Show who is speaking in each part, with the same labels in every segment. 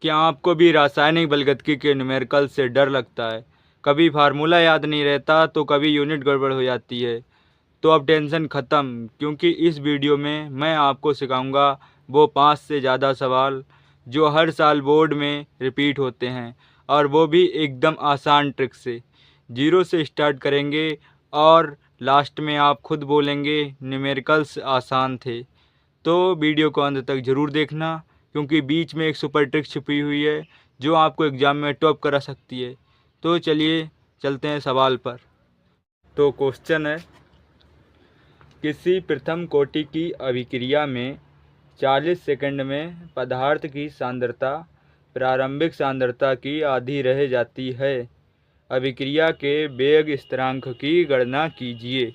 Speaker 1: क्या आपको भी रासायनिक बलगदगी के न्यूमेरिकल से डर लगता है? कभी फार्मूला याद नहीं रहता तो कभी यूनिट गड़बड़ हो जाती है। तो अब टेंशन ख़त्म, क्योंकि इस वीडियो में मैं आपको सिखाऊंगा वो 5 से ज़्यादा सवाल जो हर साल बोर्ड में रिपीट होते हैं, और वो भी एकदम आसान ट्रिक से। जीरो से स्टार्ट करेंगे और लास्ट में आप खुद बोलेंगे न्यूमेरिकल्स आसान थे। तो वीडियो को अंत तक ज़रूर देखना, क्योंकि बीच में एक सुपर ट्रिक छुपी हुई है जो आपको एग्ज़ाम में टॉप करा सकती है। तो चलिए चलते हैं सवाल पर। तो क्वेश्चन है, किसी प्रथम कोटि की अभिक्रिया में 40 सेकंड में पदार्थ की सांद्रता प्रारंभिक सांद्रता की आधी रह जाती है। अभिक्रिया के वेग स्थिरांक की गणना कीजिए।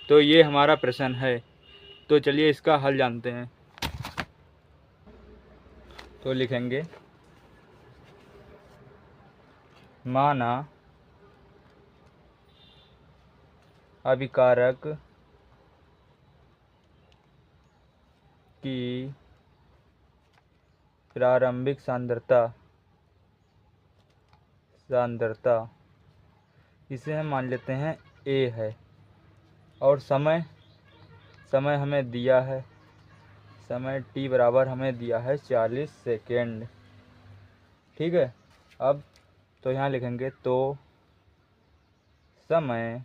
Speaker 1: तो ये हमारा प्रश्न है। तो चलिए इसका हल जानते हैं। तो लिखेंगे, माना अभिकारक की प्रारंभिक सांद्रता इसे हम मान लेते हैं A है, और समय हमें दिया है, समय t बराबर हमें दिया है 40 सेकेंड। ठीक है। अब तो यहाँ लिखेंगे, तो समय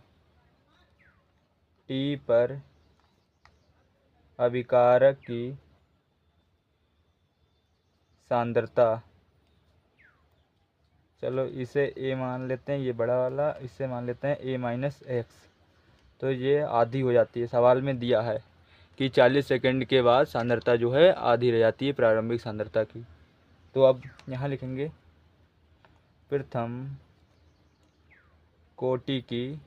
Speaker 1: t पर अभिकारक की सांद्रता, चलो इसे a मान लेते हैं, ये बड़ा वाला, इसे मान लेते हैं a माइनस एक्स। तो ये आधी हो जाती है। सवाल में दिया है कि 40 सेकंड के बाद सांद्रता जो है आधी रह जाती है प्रारंभिक सांद्रता की। तो अब यहाँ लिखेंगे, प्रथम कोटि की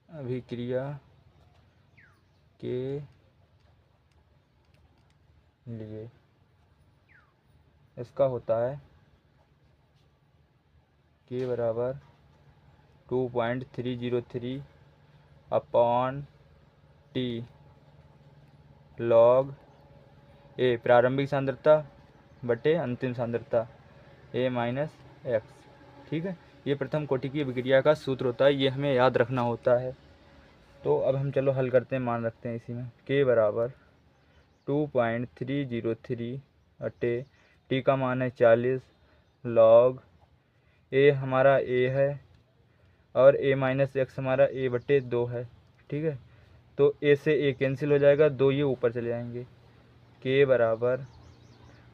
Speaker 1: अभिक्रिया के लिए इसका होता है k बराबर 2.303 अपॉन t log a प्रारंभिक सांद्रता बटे अंतिम सांद्रता a माइनस एक्स। ठीक है। ये प्रथम कोटि की अभिक्रिया का सूत्र होता है, ये हमें याद रखना होता है। तो अब हम चलो हल करते हैं, मान रखते हैं इसी में। k बराबर 2.303 अटे t का मान है 40 log a हमारा a है, और a माइनस एक्स हमारा a बटे 2 है। ठीक है। तो a से a कैंसिल हो जाएगा, 2 ये ऊपर चले जाएंगे। k बराबर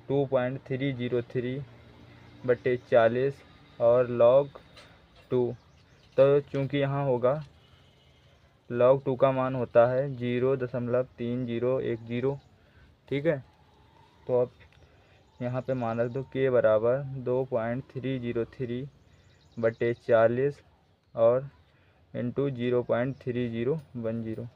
Speaker 1: 2.303 बटे 40 और log 2। तो चूँकि यहाँ होगा log 2 का मान होता है 0.3010। ठीक है। तो अब यहाँ पे मान रख दो, k बराबर 2.303 बटे 40 और इंटू 0.3010।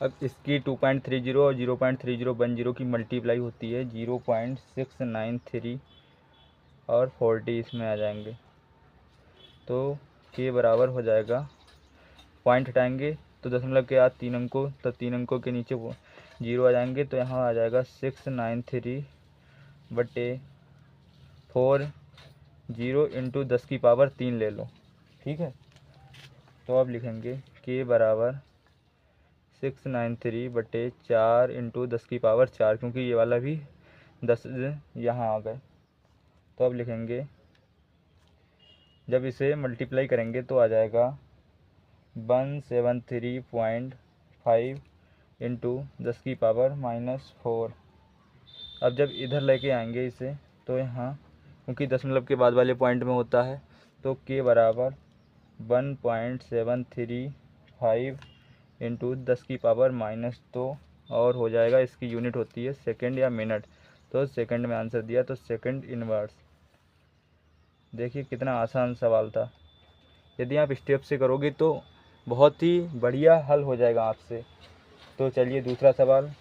Speaker 1: अब इसकी 2.30 और 0.3010 की मल्टीप्लाई होती है 0.693 और 40 इसमें आ जाएंगे। तो k बराबर हो जाएगा, पॉइंट हटाएंगे तो दशमलव के बाद 3 अंकों, तो 3 अंकों के नीचे वो 0 आ जाएंगे। तो यहाँ आ जाएगा 693 बटे 4, 0 इंटू 10 की पावर 3 ले लो। ठीक है। तो अब लिखेंगे k बराबर 693 बटे 4 इंटू 10 की पावर 4, क्योंकि ये वाला भी 10 यहाँ आ गए। तो अब लिखेंगे, जब इसे मल्टीप्लाई करेंगे तो आ जाएगा 173.5 इंटू 10 की पावर -4। अब जब इधर लेके आएंगे इसे, तो यहाँ क्योंकि दशमलव के बाद वाले पॉइंट में होता है, तो k बराबर 1.735 इंटू 10 की पावर -2, और हो जाएगा, इसकी यूनिट होती है सेकंड या मिनट। तो सेकंड में आंसर दिया, तो सेकंड इनवर्स। देखिए कितना आसान सवाल था। यदि आप स्टेप से करोगे तो बहुत ही बढ़िया हल हो जाएगा आपसे। तो चलिए दूसरा सवाल।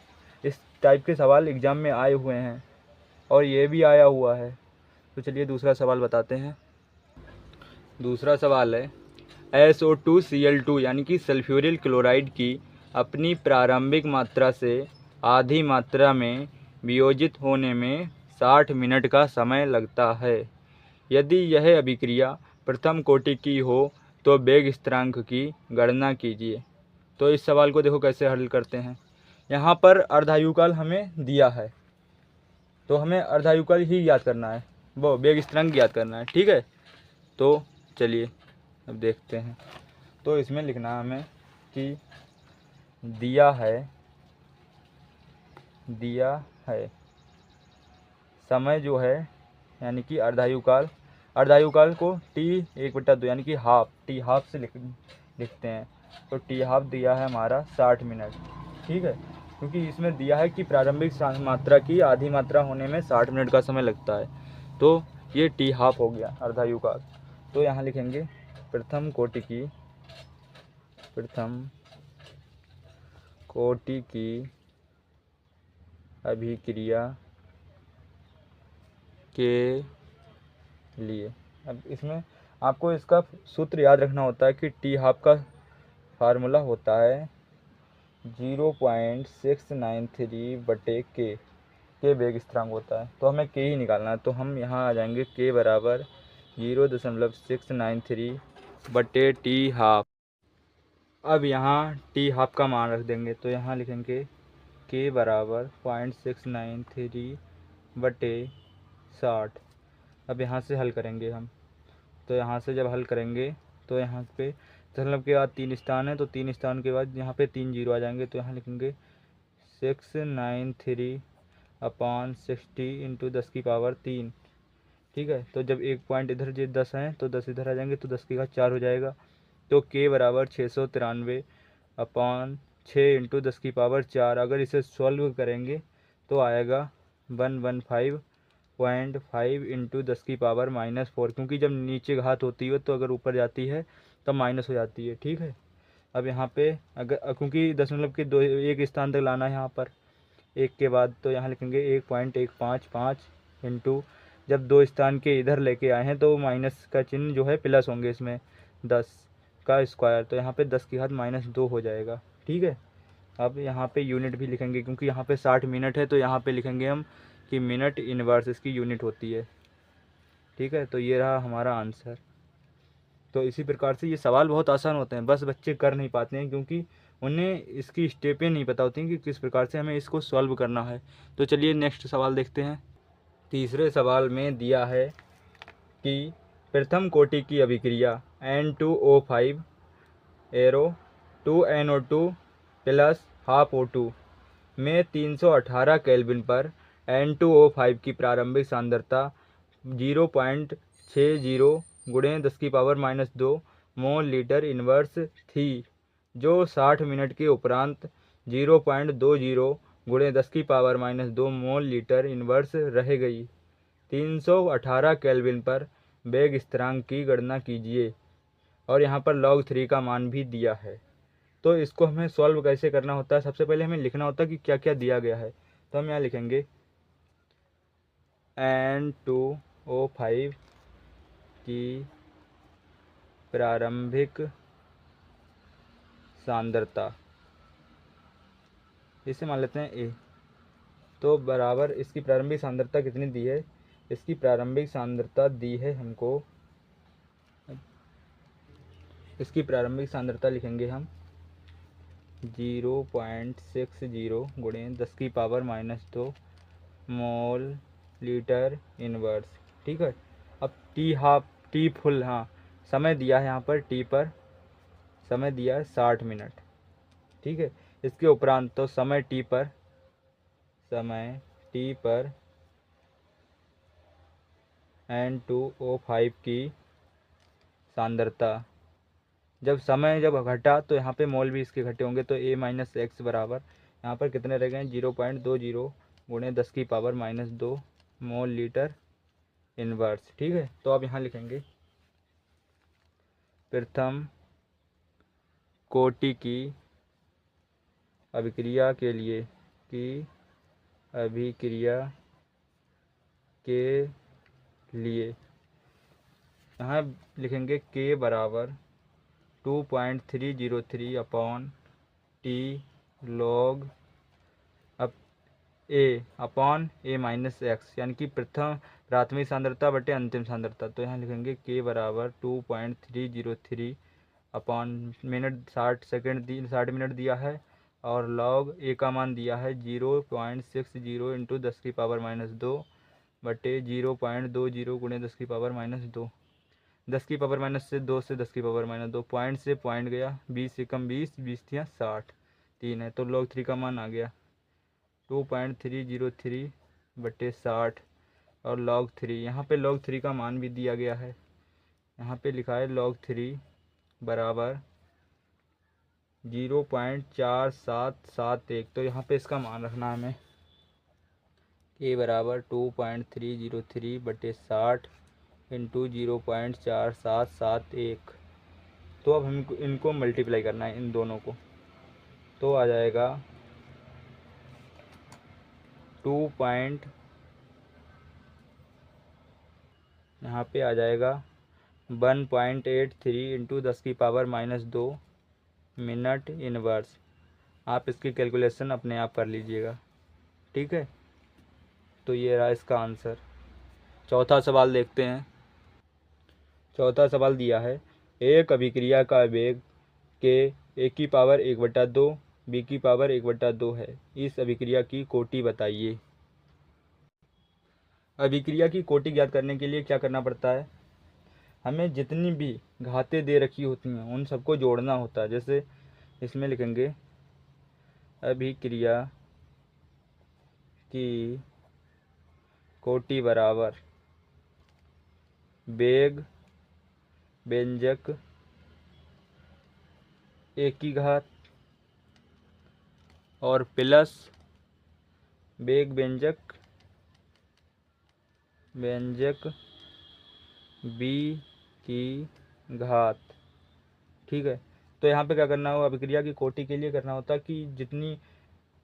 Speaker 1: इस टाइप के सवाल एग्ज़ाम में आए हुए हैं और ये भी आया हुआ है। तो चलिए दूसरा सवाल बताते हैं। दूसरा सवाल है, SO2Cl2 यानी कि सल्फ्यूरिल क्लोराइड की अपनी प्रारंभिक मात्रा से आधी मात्रा में वियोजित होने में 60 मिनट का समय लगता है। यदि यह अभिक्रिया प्रथम कोटि की हो तो वेग स्थिरांक की गणना कीजिए। तो इस सवाल को देखो कैसे हल करते हैं। यहाँ पर अर्धायुकाल हमें दिया है, तो हमें अर्धायुकाल ही याद करना है, वो वेग स्थिरांक याद करना है। ठीक है, तो चलिए अब देखते हैं। तो इसमें लिखना है हमें कि दिया है समय जो है यानी कि अर्धायुकाल को T1/2 यानी कि टी हाफ से लिखते हैं। तो टी हाफ दिया है हमारा 60 मिनट। ठीक है, क्योंकि इसमें दिया है कि प्रारंभिक मात्रा की आधी मात्रा होने में 60 मिनट का समय लगता है। तो ये टी हाफ हो गया अर्धायुकाल। तो यहाँ लिखेंगे प्रथम कोटि की अभिक्रिया के लिए। अब इसमें आपको इसका सूत्र याद रखना होता है कि टी हाफ का फार्मूला होता है 0.693/K। के वेग स्थिरांक होता है, तो हमें के ही निकालना है। तो हम यहाँ आ जाएंगे K बराबर 0.693/टी हाफ। अब यहाँ टी हाफ का मान रख देंगे, तो यहाँ लिखेंगे K बराबर 0.693/60। अब यहाँ से हल करेंगे हम। तो यहाँ से जब हल करेंगे तो यहाँ पे दशमलव के बाद 3 स्थान है, तो 3 स्थान के बाद यहाँ पे 3 जीरो आ जाएंगे। तो यहाँ लिखेंगे 693/60 इंटू 10⁻3। ठीक है, तो जब एक पॉइंट इधर जो 10 हैं तो 10 इधर आ जाएंगे, तो 10⁻4 हो जाएगा। तो K बराबर 693/6 इंटू 10⁻4। अगर इसे सॉल्व करेंगे तो आएगा 115.5 इंटू 10⁻⁻4, क्योंकि जब नीचे घात होती है तो अगर ऊपर जाती है तो माइनस हो जाती है। ठीक है, अब यहाँ पे अगर क्योंकि दशमलव के दो एक स्थान तक लाना है यहाँ पर एक के बाद, तो यहाँ लिखेंगे 1.155 इंटू, जब 2 स्थान के इधर लेके आए हैं तो माइनस का चिन्ह जो है प्लस होंगे इसमें, 10 का स्क्वायर, तो यहाँ पे 10⁻2 हो जाएगा। ठीक है, अब यहाँ पे यूनिट भी लिखेंगे, क्योंकि यहाँ पे 60 मिनट है तो यहाँ पे लिखेंगे हम कि मिनट इनवर्स इसकी यूनिट होती है। ठीक है, तो ये रहा हमारा आंसर। तो इसी प्रकार से ये सवाल बहुत आसान होते हैं, बस बच्चे कर नहीं पाते हैं क्योंकि उन्हें इसकी स्टेपें नहीं पता होती कि किस प्रकार से हमें इसको सॉल्व करना है। तो चलिए नेक्स्ट सवाल देखते हैं। तीसरे सवाल में दिया है कि प्रथम कोटि की अभिक्रिया N2O5 arrow 2NO2 plus half O2 में 318 केल्विन पर N2O5 की प्रारंभिक सांद्रता 0.60 गुणे 10⁻² मोल लीटर इनवर्स थी, जो 60 मिनट के उपरांत 0.20 गुणे 10⁻² मोल लीटर इनवर्स रह गई। 318 केल्विन पर वेग स्थिरांक की गणना कीजिए, और यहाँ पर log 3 का मान भी दिया है। तो इसको हमें सॉल्व कैसे करना होता है, सबसे पहले हमें लिखना होता है कि क्या क्या दिया गया है। तो हम यहाँ लिखेंगे N2O5 की प्रारंभिक सांद्रता, इसे मान लेते हैं A। तो बराबर इसकी प्रारंभिक सांद्रता कितनी दी है, इसकी प्रारंभिक सांद्रता दी है हमको, इसकी प्रारंभिक सांद्रता लिखेंगे हम 0.60 गुणे 10⁻² मोल लीटर इनवर्स। ठीक है, अब टी हाफ टी फुल, हाँ समय दिया है यहाँ पर टी पर, समय दिया है 60 मिनट। ठीक है, इसके उपरांत तो समय टी पर N2O5 की सांद्रता, जब समय घटा तो यहाँ पे मोल भी इसके घटे होंगे, तो A-X बराबर यहाँ पर कितने रह गए 0.20 गुणे 10⁻² मोल लीटर इनवर्स। ठीक है, तो अब यहाँ लिखेंगे प्रथम कोटि की अभिक्रिया के लिए यहाँ लिखेंगे K बराबर 2.303 अपॉन टी लॉग अब ए अपॉन ए माइनस एक्स, यानी कि प्राथमिक सांद्रता बटे अंतिम सांद्रता। तो यहाँ लिखेंगे के बराबर 2.303 अपॉन मिनट 60 सेकेंड 60 मिनट दिया है, और लॉग ए का मान दिया है 0.60 इंटू 10⁻², बटे 0.20 गुणे 10⁻²। 10⁻² से 10⁻², पॉइंट से पॉइंट गया, 20 से कम 20, 20 थिया 60, 3 है, तो log 3 का मान आ गया 2.303 बटे 60, और log 3, यहाँ पे log 3 का मान भी दिया गया है, यहाँ पे लिखा है log 3 बराबर 0.4771। तो यहाँ पे इसका मान रखना है हमें, के बराबर 2.303 बटे 60 इंटू 0.4771। तो अब हमको इनको मल्टीप्लाई करना है, इन दोनों को, तो आ जाएगा 2 पॉइंट, यहाँ पे आ जाएगा 1.83 इंटू 10⁻² मिनट इनवर्स। आप इसकी कैलकुलेशन अपने आप कर लीजिएगा, ठीक है। तो ये रहा इसका आंसर। चौथा सवाल देखते हैं। चौथा सवाल दिया है, एक अभिक्रिया का वेग के a⁻1/2 b⁻1/2 है, इस अभिक्रिया की कोटि बताइए। अभिक्रिया की कोटि ज्ञात करने के लिए क्या करना पड़ता है, हमें जितनी भी घातें दे रखी होती हैं उन सबको जोड़ना होता है। जैसे इसमें लिखेंगे अभिक्रिया की कोटि बराबर वेग व्यंजक a की घात और प्लस वेग व्यंजक b की घात, ठीक है। तो यहाँ पे क्या करना होगा, अभिक्रिया की कोटि के लिए करना होता है कि जितनी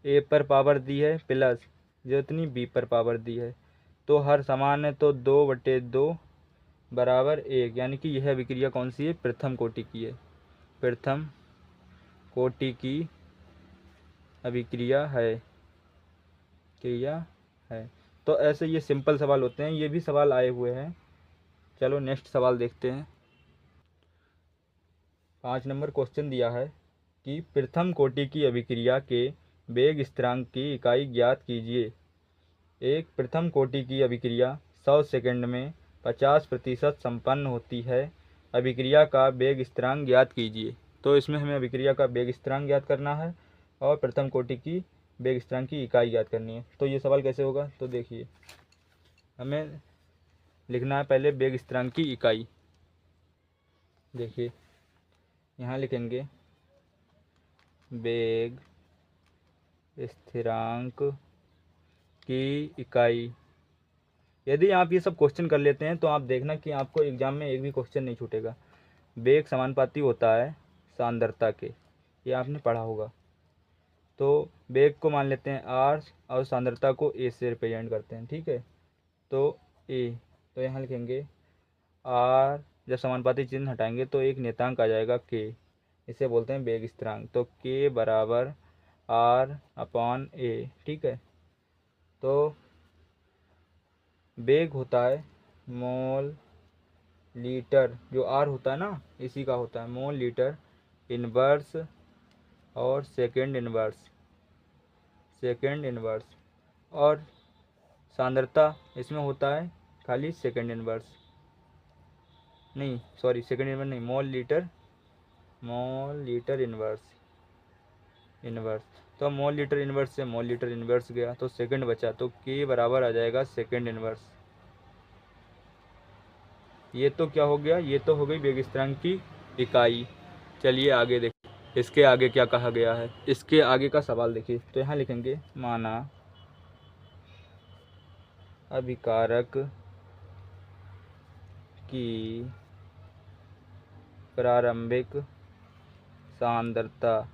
Speaker 1: a पर पावर दी है प्लस जितनी b पर पावर दी है, तो हर समान है, तो 2/2 बराबर 1, यानी कि यह अभिक्रिया कौन सी है, प्रथम कोटि की है, प्रथम कोटि की अभिक्रिया है। तो ऐसे ये सिंपल सवाल होते हैं, ये भी सवाल आए हुए हैं। चलो नेक्स्ट सवाल देखते हैं। 5 नंबर क्वेश्चन दिया है कि प्रथम कोटि की अभिक्रिया के वेग स्थिरांक की इकाई ज्ञात कीजिए। एक प्रथम कोटि की अभिक्रिया 100 सेकंड में 50% संपन्न होती है, अभिक्रिया का वेग स्थिरांक ज्ञात कीजिए। तो इसमें हमें अभिक्रिया का वेग स्थिरांक ज्ञात करना है और प्रथम कोटि की वेग स्थिरांक की इकाई ज्ञात करनी है। तो ये सवाल कैसे होगा, तो देखिए हमें लिखना है पहले वेग स्थिरांक की इकाई। देखिए यहाँ लिखेंगे वेग स्थिरांक की इकाई। यदि आप ये सब क्वेश्चन कर लेते हैं तो आप देखना कि आपको एग्जाम में एक भी क्वेश्चन नहीं छूटेगा। वेग समानुपाती होता है सांद्रता के, ये आपने पढ़ा होगा। तो वेग को मान लेते हैं r और सांद्रता को a से रिप्रेजेंट करते हैं, ठीक है। तो a, तो यहाँ लिखेंगे r, जब समानुपाती चिन्ह हटाएंगे तो एक नियतांक आ जाएगा k, इसे बोलते हैं वेग स्थिरांक। तो k बराबर r/a, ठीक है। तो वेग होता है मोल लीटर, जो r होता है ना इसी का होता है मोल लीटर इनवर्स और सेकेंड इनवर्स, और सांद्रता इसमें होता है खाली सेकेंड इनवर्स नहीं, मोल लीटर इनवर्स। तो मोल लीटर इनवर्स से मोल लीटर इनवर्स गया तो सेकंड बचा, तो के बराबर आ जाएगा सेकंड इनवर्स। ये तो क्या हो गया, ये तो हो गई वेग स्थिरांक की इकाई। चलिए आगे देखिए इसके आगे क्या कहा गया है। इसके आगे का सवाल देखिए, तो यहाँ लिखेंगे माना अभिकारक की प्रारंभिक सांद्रता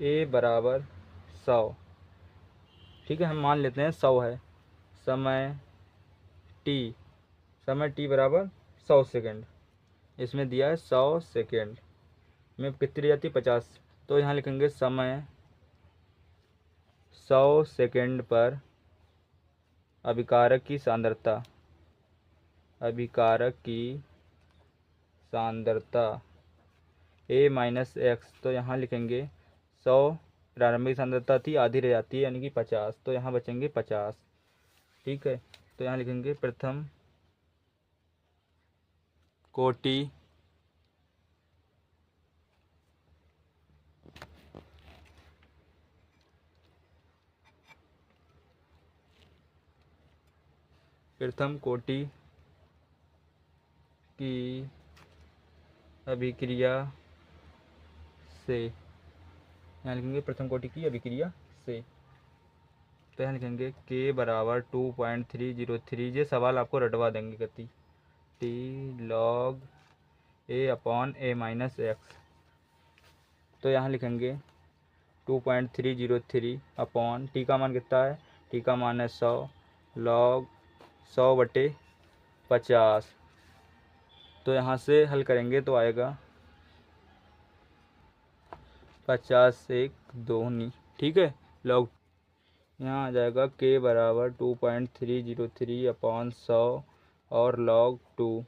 Speaker 1: A बराबर 100, ठीक है। हम मान लेते हैं 100 है, समय t बराबर 100 सेकंड, इसमें दिया है 100 सेकेंड में कितनी जाती है 50। तो यहाँ लिखेंगे समय 100 सेकेंड पर अभिकारक की सांद्रता, अभिकारक की सांद्रता A माइनस एक्स। तो यहाँ लिखेंगे 100 प्रारंभिक सांद्रता थी, आधी रह जाती है यानी कि 50, तो यहाँ बचेंगे 50। ठीक है, तो यहाँ लिखेंगे प्रथम कोटि की अभिक्रिया से, यहाँ लिखेंगे प्रथम कोटि की अभिक्रिया से। तो यहाँ लिखेंगे K बराबर 2.303। ये सवाल आपको रटवा देंगे गति T log A upon A minus x. तो यहाँ लिखेंगे 2.303 अपॉन T का मान कितना है, T का मान है 100 log 100/50। तो यहाँ से हल करेंगे तो आएगा 50 से 2। ठीक है, log यहाँ आ जाएगा K बराबर 2.303 अपॉन 100 और log 2।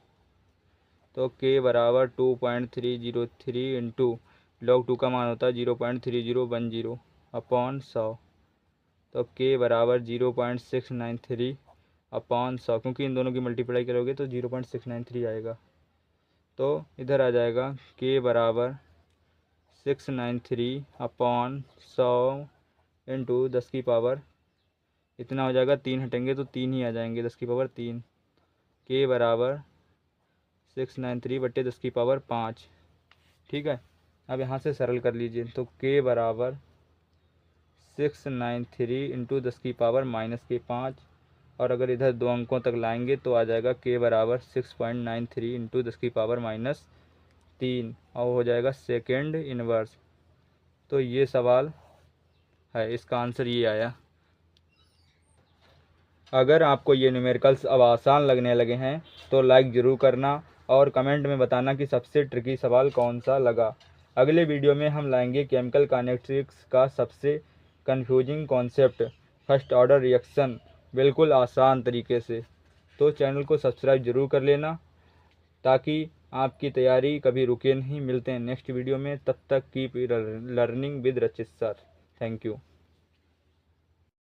Speaker 1: तो K बराबर 2.303 इंटू log 2 का मान होता है 0.3010 अपॉन 100। तो K बराबर 0.693 अपॉन 100, क्योंकि इन दोनों की मल्टीप्लाई करोगे तो 0.693 आएगा। तो इधर आ जाएगा K बराबर 693 अपॉन 100 इंटू 10 की पावर इतना हो जाएगा, 3 हटेंगे तो 3 ही आ जाएंगे, 10 की पावर 3। K बराबर 693/10 की पावर 5। ठीक है, अब यहाँ से सरल कर लीजिए। तो K बराबर 693 इंटू 10 की पावर -5, और अगर इधर 2 अंकों तक लाएंगे तो आ जाएगा K बराबर 6.93 इंटू 10 की पावर -3 और हो जाएगा सेकेंड इनवर्स। तो ये सवाल है, इसका आंसर ये आया। अगर आपको ये न्यूमेरिकल्स अब आसान लगने लगे हैं तो लाइक ज़रूर करना और कमेंट में बताना कि सबसे ट्रिकी सवाल कौन सा लगा। अगले वीडियो में हम लाएंगे केमिकल काइनेटिक्स का सबसे confusing concept, first order reaction, बिल्कुल आसान तरीके से। तो चैनल को सब्सक्राइब ज़रूर कर लेना ताकि आपकी तैयारी कभी रुके नहीं। मिलते हैं नेक्स्ट वीडियो में, तब तक कीप लर्निंग विद रचित सर। Thank you.